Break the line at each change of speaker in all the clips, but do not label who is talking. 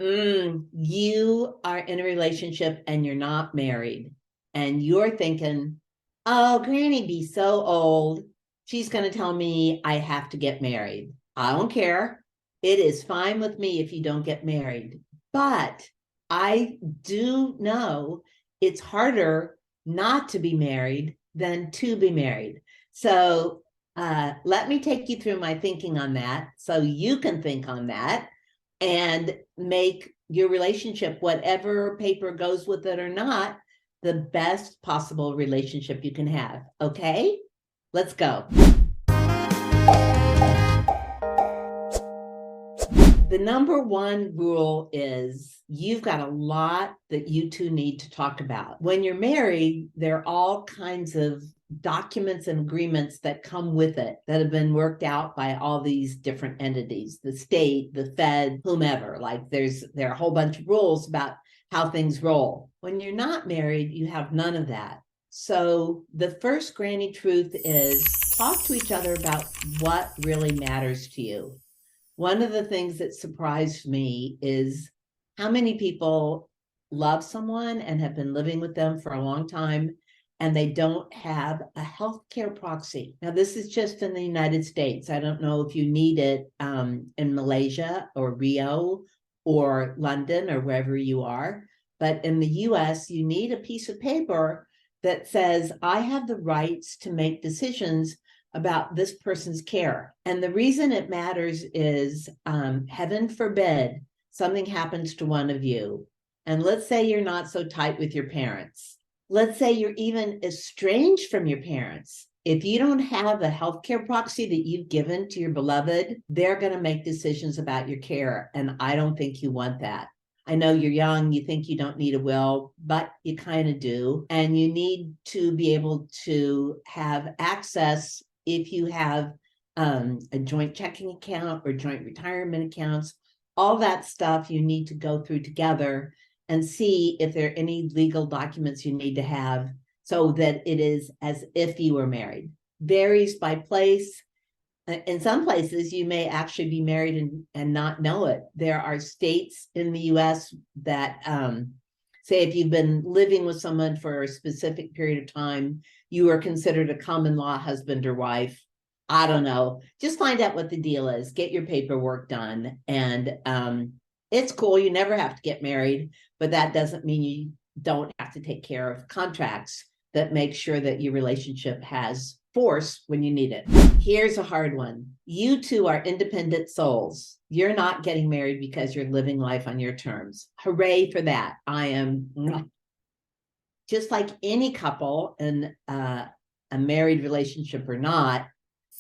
You are in a relationship and you're not married, and you're thinking, oh, Granny be so old. She's going to tell me I have to get married. I don't care. It is fine with me if you don't get married. But I do know it's harder not to be married than to be married. So let me take you through my thinking on that so you can think on that and make your relationship, whatever paper goes with it or not, the best possible relationship you can have. Okay, let's go. The number one rule is you've got a lot that you two need to talk about. When you're married, there are all kinds of documents and agreements that come with it that have been worked out by all these different entities, the state, the Fed, whomever. Like there are a whole bunch of rules about how things roll. When you're not married, you have none of that. So the first granny truth is talk to each other about what really matters to you. One of the things that surprised me is how many people love someone and have been living with them for a long time, and they don't have a healthcare proxy. Now, this is just in the United States. I don't know if you need it in Malaysia or Rio or London or wherever you are, but in the US, you need a piece of paper that says, I have the rights to make decisions about this person's care. And the reason it matters is heaven forbid something happens to one of you. And let's say you're not so tight with your parents. Let's say you're even estranged from your parents. If you don't have a healthcare proxy that you've given to your beloved, they're going to make decisions about your care. And I don't think you want that. I know you're young, you think you don't need a will, but you kind of do. And you need to be able to have access if you have a joint checking account or joint retirement accounts. All that stuff you need to go through together and see if there are any legal documents you need to have so that it is as if you were married. Varies by place. In some places, you may actually be married and not know it. There are states in the US that say if you've been living with someone for a specific period of time, you are considered a common law husband or wife. I don't know. Just find out what the deal is. Get your paperwork done. And it's cool. You never have to get married, but that doesn't mean you don't have to take care of contracts that make sure that your relationship has force when you need it. Here's a hard one. You two are independent souls. You're not getting married because you're living life on your terms. Hooray for that. I am just like any couple in a married relationship or not,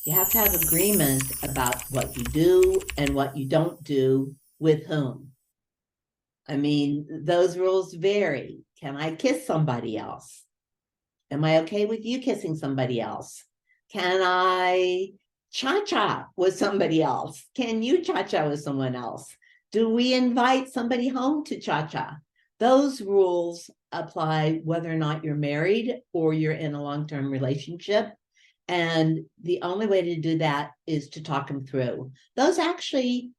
you have to have agreement about what you do and what you don't do with whom. I mean, those rules vary. Can I kiss somebody else? Am I okay with you kissing somebody else? Can I cha-cha with somebody else? Can you cha-cha with someone else? Do we invite somebody home to cha-cha? Those rules apply whether or not you're married or you're in a long-term relationship. And the only way to do that is to talk them through. Those actually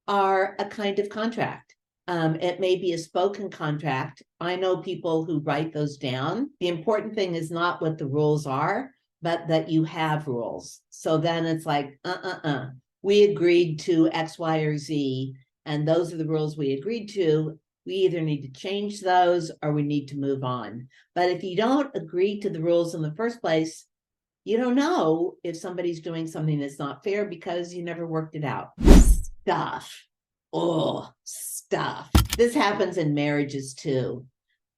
are a kind of contract. It may be a spoken contract. I know people who write those down. The important thing is not what the rules are, but that you have rules. So then it's like, we agreed to X, Y, or Z, and those are the rules we agreed to. We either need to change those or we need to move on. But if you don't agree to the rules in the first place, you don't know if somebody's doing something that's not fair because you never worked it out. Stuff. Oh, stuff. This happens in marriages too.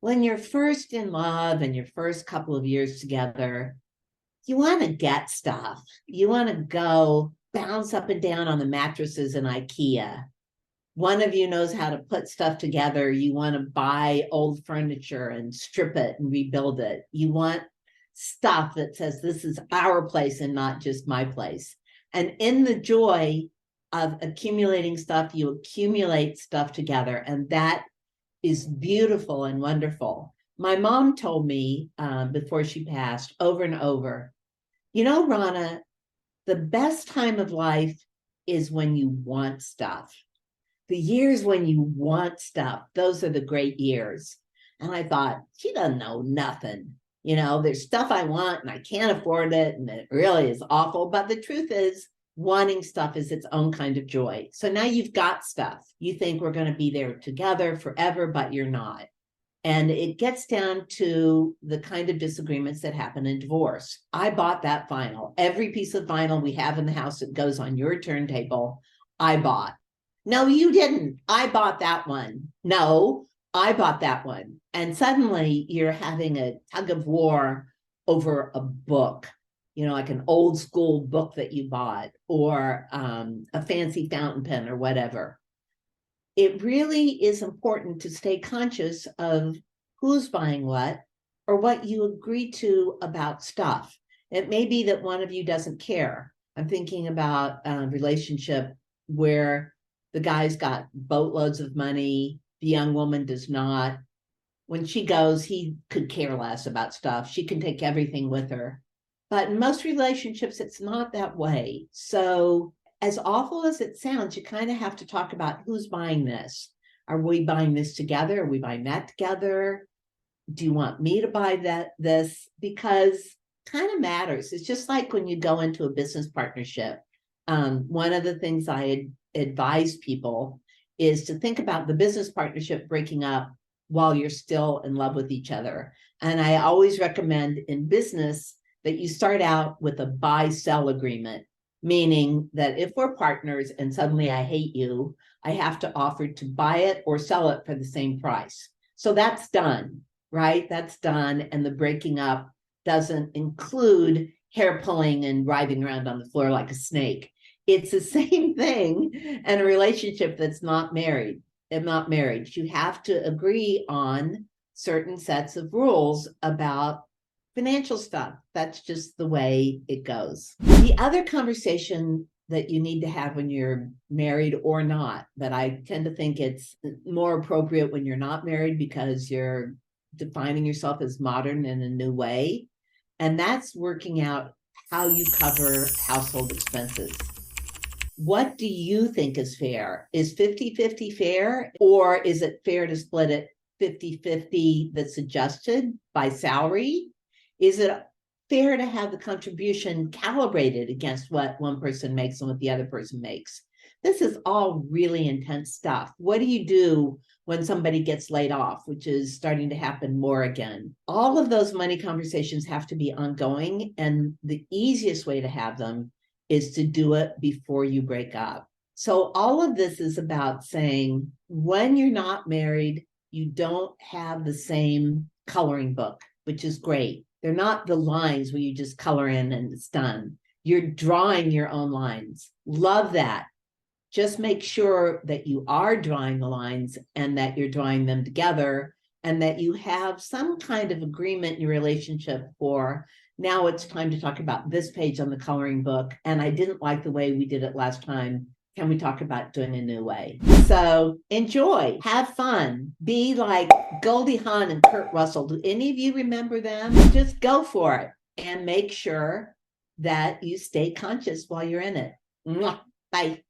When you're first in love and your first couple of years together, you want to get stuff. You want to go bounce up and down on the mattresses in IKEA. One of you knows how to put stuff together. You want to buy old furniture and strip it and rebuild it. You want stuff that says this is our place and not just my place. And in the joy of accumulating stuff, you accumulate stuff together, and that is beautiful and wonderful. My mom told me before she passed over and over, you know, Ronna, the best time of life is when you want stuff. the years when you want stuff, those are the great years. And I thought, she doesn't know nothing. There's stuff I want and I can't afford it. And it really is awful. But the truth is, wanting stuff is its own kind of joy. So now you've got stuff. You think we're going to be there together forever, but you're not. And it gets down to the kind of disagreements that happen in divorce. I bought that vinyl. Every piece of vinyl we have in the house that goes on your turntable, I bought. No, you didn't. I bought that one. No, I bought that one. And suddenly you're having a tug of war over a book, like an old school book that you bought, or a fancy fountain pen or whatever. It really is important to stay conscious of who's buying what or what you agree to about stuff. It may be that one of you doesn't care. I'm thinking about a relationship where the guy's got boatloads of money, the young woman does not. When she goes, he could care less about stuff. She can take everything with her. But in most relationships, it's not that way. So as awful as it sounds, you kind of have to talk about who's buying this. Are we buying this together? Are we buying that together? Do you want me to buy this? Because kind of matters. It's just like when you go into a business partnership. One of the things I advise people is to think about the business partnership breaking up while you're still in love with each other. And I always recommend in business that you start out with a buy-sell agreement. Meaning that if we're partners and suddenly I hate you, I have to offer to buy it or sell it for the same price. So that's done, right? That's done. And the breaking up doesn't include hair pulling and writhing around on the floor like a snake. It's the same thing in a relationship that's not married. You have to agree on certain sets of rules about financial stuff. That's just the way it goes. The other conversation that you need to have when you're married or not, but I tend to think it's more appropriate when you're not married because you're defining yourself as modern in a new way. And that's working out how you cover household expenses. What do you think is fair? Is 50-50 fair? Or is it fair to split it 50-50 that's adjusted by salary? Is it fair to have the contribution calibrated against what one person makes and what the other person makes? This is all really intense stuff. What do you do when somebody gets laid off, which is starting to happen more again? All of those money conversations have to be ongoing, and the easiest way to have them is to do it before you break up. So all of this is about saying, when you're not married, you don't have the same coloring book, which is great. They're not the lines where you just color in and it's done. You're drawing your own lines. Love that. Just make sure that you are drawing the lines and that you're drawing them together and that you have some kind of agreement in your relationship for, now it's time to talk about this page on the coloring book. And I didn't like the way we did it last time. Can we talk about doing a new way? So enjoy, have fun, be like Goldie Hawn and Kurt Russell. Do any of you remember them? Just go for it and make sure that you stay conscious while you're in it. Bye.